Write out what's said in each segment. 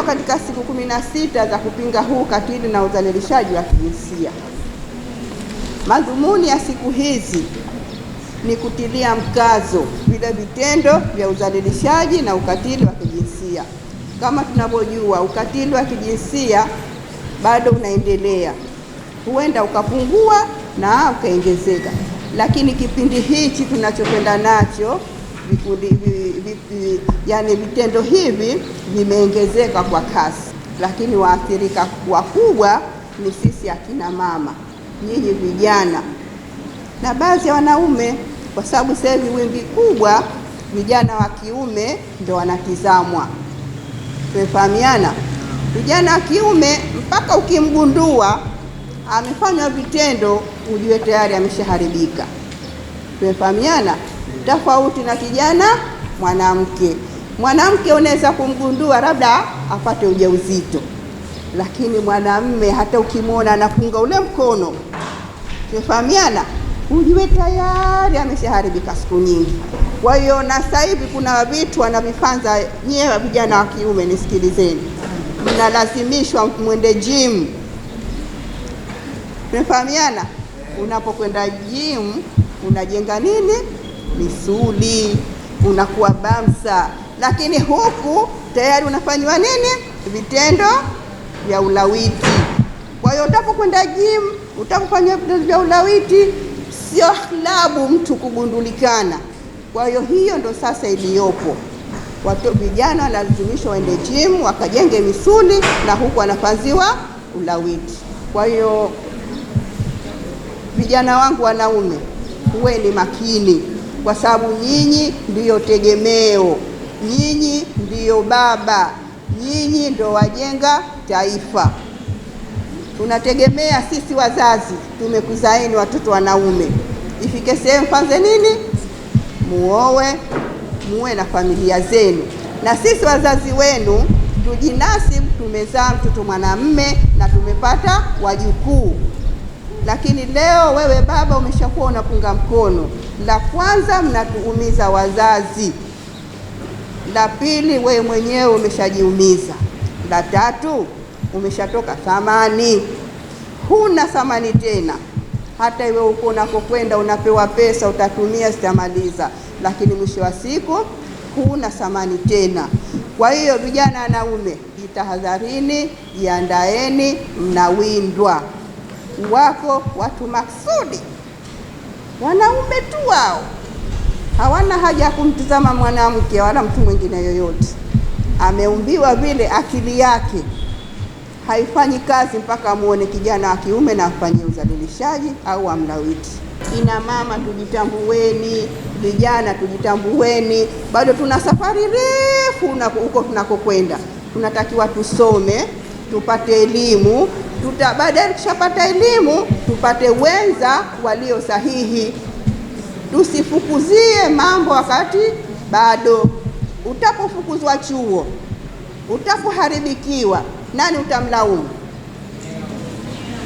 tumo katika siku 16 za kupinga huu ukatili na udhalilishaji wa kijinsia. Madhumuni ya siku hizi ni kutilia mkazo vile vitendo vya udhalilishaji na ukatili wa kijinsia. Kama tunavyojua, ukatili wa kijinsia bado unaendelea, huenda ukapungua na ukaongezeka, lakini kipindi hichi tunachokwenda nacho yani vitendo hivi vimeongezeka kwa kasi, lakini waathirika wakubwa ni sisi akina mama, nyinyi vijana na baadhi ya wanaume, kwa sababu sasa hivi wingi kubwa vijana wa kiume ndio wanatizamwa. Tumefahamiana? Vijana wa kiume mpaka ukimgundua amefanywa vitendo ujue tayari ameshaharibika. Tumefahamiana? Tofauti na kijana mwanamke. Mwanamke unaweza kumgundua labda apate ujauzito, lakini mwanamume hata ukimwona anapunga ule mkono, tumefahamiana, ujue tayari ameshaharibika siku nyingi. Kwa hiyo na sasa hivi kuna vitu wanavifanza. Nyewe vijana wa kiume nisikilizeni, mnalazimishwa mwende gym. Tumefahamiana? Unapokwenda gym unajenga nini? Misuli, unakuwa bamsa, lakini huku tayari unafanywa nini? Vitendo vya ulawiti. Kwa hiyo utapokwenda gym, utapofanya vitendo vya ulawiti, sio akhlabu mtu kugundulikana. Kwa hiyo hiyo ndo sasa iliyopo. Watu vijana lazimishwa waende gym wakajenge misuli, na huku wanafanziwa ulawiti. Kwa hiyo vijana wangu wanaume, huweni makini, kwa sababu nyinyi ndiyo tegemeo, nyinyi ndiyo baba, nyinyi ndio wajenga taifa. Tunategemea sisi wazazi, tumekuzaeni watoto wanaume, ifike sehemu fanze nini? Muoe, muwe na familia zenu. Na sisi wazazi wenu tujinasibu, tumezaa mtoto mwanamume na tumepata wajukuu. Lakini leo wewe baba umeshakuwa unapunga mkono. La kwanza, mnatuumiza wazazi. La pili, wewe mwenyewe umeshajiumiza. La tatu, umeshatoka thamani, huna thamani tena. Hata iwe uko unakokwenda unapewa pesa, utatumia zitamaliza, lakini mwisho wa siku huna thamani tena. Kwa hiyo vijana wanaume, jitahadharini, jiandaeni, mnawindwa. Wako watu maksudi, wanaume tu wao, hawana haja ya kumtizama mwanamke wala mtu mwingine yoyote. Ameumbiwa vile, akili yake haifanyi kazi mpaka muone kijana wa kiume na afanye udhalilishaji au amlawiti. Ina mama tujitambueni, vijana tujitambueni, bado tuna safari refu huko tunakokwenda. Tunatakiwa tusome, tupate elimu, baadaye tukishapata elimu tupate wenza walio sahihi. Tusifukuzie mambo wakati bado. Utapofukuzwa chuo, utapoharibikiwa, nani utamlaumu?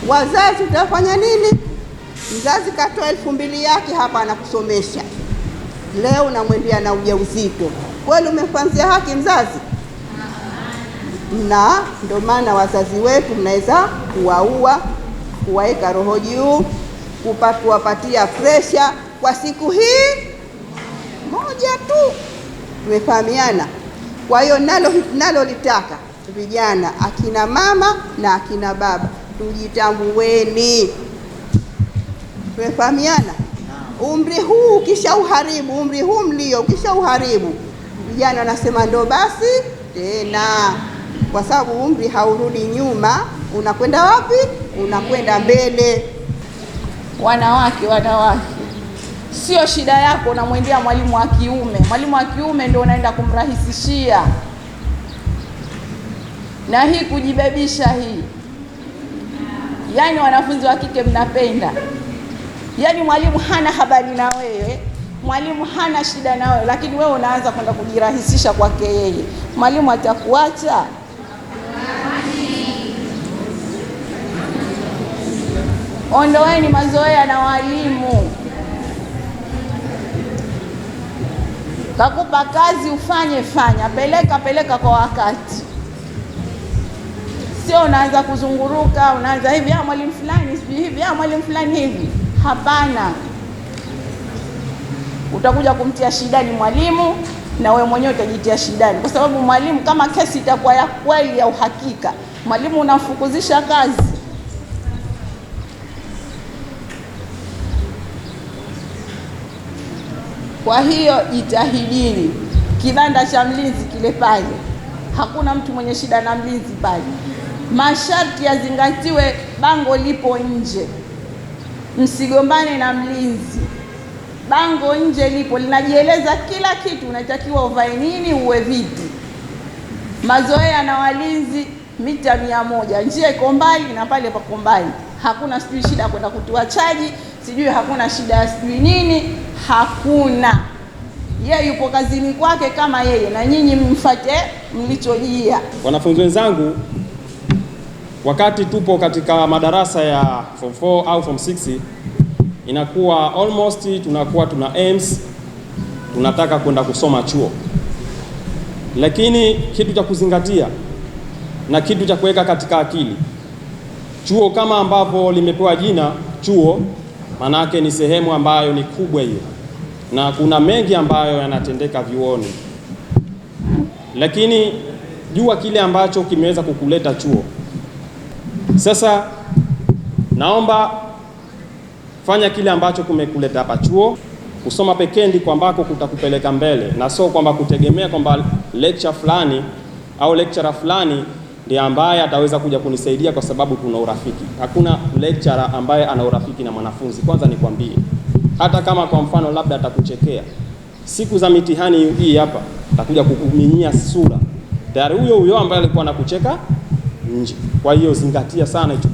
Wazazi utafanya nini? Mzazi katoa 2,000 yake hapa anakusomesha, leo unamwendea na ujauzito. Kweli umemfanzia haki mzazi? Na ndio maana wazazi wetu mnaweza kuwaua, kuwaeka roho juu, kuwapatia pressure kwa siku hii moja tu. Tumefahamiana? Kwa hiyo nalo litaka vijana, akina mama na akina baba, tujitambueni. Tumefahamiana? Umri huu kisha uharibu, umri huu mlio kisha uharibu, vijana wanasema ndo basi tena, kwa sababu umri haurudi nyuma. Unakwenda wapi? Unakwenda mbele. Wanawake, sio shida yako unamwendea mwalimu wa kiume. Mwalimu wa kiume ndio unaenda kumrahisishia. Na hii kujibebisha hii, yaani wanafunzi wa kike mnapenda, yaani mwalimu hana habari na wewe, mwalimu hana shida na wewe, lakini wewe unaanza kwenda kujirahisisha kwake yeye. Mwalimu atakuacha? Ondoeni mazoea na walimu. Kakupa kazi ufanye, fanya, peleka kwa wakati. Sio unaanza kuzunguruka, unaanza hivi, mwalimu fulani sijui hivi, mwalimu fulani hivi. Hapana, utakuja kumtia shidani mwalimu na wewe mwenyewe utajitia shidani, kwa sababu mwalimu, kama kesi itakuwa ya kweli ya uhakika, mwalimu unamfukuzisha kazi. Kwa hiyo jitahidini. Kibanda cha mlinzi kile pale, hakuna mtu mwenye shida na mlinzi pale. Masharti yazingatiwe, bango lipo nje, msigombane na mlinzi. Bango nje lipo, linajieleza kila kitu, unatakiwa uvae nini, uwe vipi. Mazoea na walinzi mita 100, njia iko mbali na pale pako mbali. Hakuna sijui shida kwenda kutua chaji, sijui hakuna shida sijui nini, hakuna. Yeye yupo kazini kwake kama yeye, na nyinyi mfuate mlichojia. Wanafunzi wenzangu, wakati tupo katika madarasa ya form 4 au form 6, inakuwa almost tunakuwa tuna aims, tunataka kwenda kusoma chuo. Lakini kitu cha kuzingatia na kitu cha kuweka katika akili, chuo kama ambavyo limepewa jina chuo, manake ni sehemu ambayo ni kubwa hiyo, na kuna mengi ambayo yanatendeka vyuoni. Lakini jua kile ambacho kimeweza kukuleta chuo. Sasa naomba fanya kile ambacho kumekuleta hapa chuo. Kusoma pekee ndiko ambako kutakupeleka mbele, na sio kwamba kutegemea kwamba lecture fulani au lecturer fulani ndiye ambaye ataweza kuja kunisaidia kwa sababu tuna urafiki. Hakuna lecturer ambaye ana urafiki na mwanafunzi. Kwanza nikwambie, hata kama kwa mfano labda atakuchekea siku za mitihani hii hapa, atakuja kukuminyia sura, tayari huyo ambaye alikuwa anakucheka nje. Kwa hiyo zingatia sana hicho.